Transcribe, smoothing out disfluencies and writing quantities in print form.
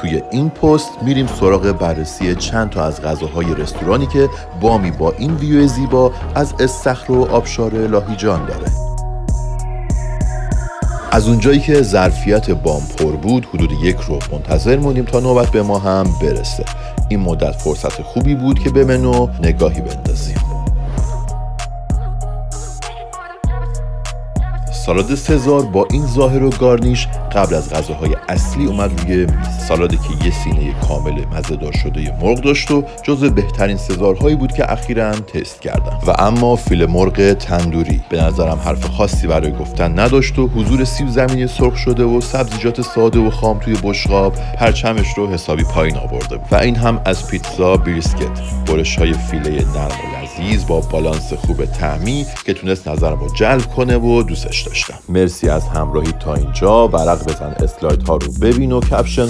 توی این پست میریم سراغ بررسی چند تا از غذاهای رستورانی که بامی با این ویو زیبا از استخر و آبشار لاهیجان داره. از اونجایی که ظرفیت بام پر بود حدود 1 ربع منتظر موندیم تا نوبت به ما هم برسه. این مدت فرصت خوبی بود که به منو نگاهی بندازیم. سالاد سزار با این ظاهر و گارنیش قبل از غذاهای اصلی اومد روی میز. سالادی که یه سینه کامل مزه‌دار شده مرغ داشت و جزو بهترین سزارهایی بود که اخیراً تست کردم. و اما فیله مرغ تندوری به نظرم حرف خاصی برای گفتن نداشت و حضور سیب زمینی سرخ شده و سبزیجات ساده و خام توی بشقاب پرچمش رو حسابی پایین آورده بود. و این هم از پیتزا بریسکت، برش‌های فیله نرم و لذیذ با بالانس خوب طعمی که تونست نظرم رو جلب کنه و دوستش داشتم. مرسی از همراهی تا اینجا. ورق بزن، اسلاید ها رو ببین و کپشن رو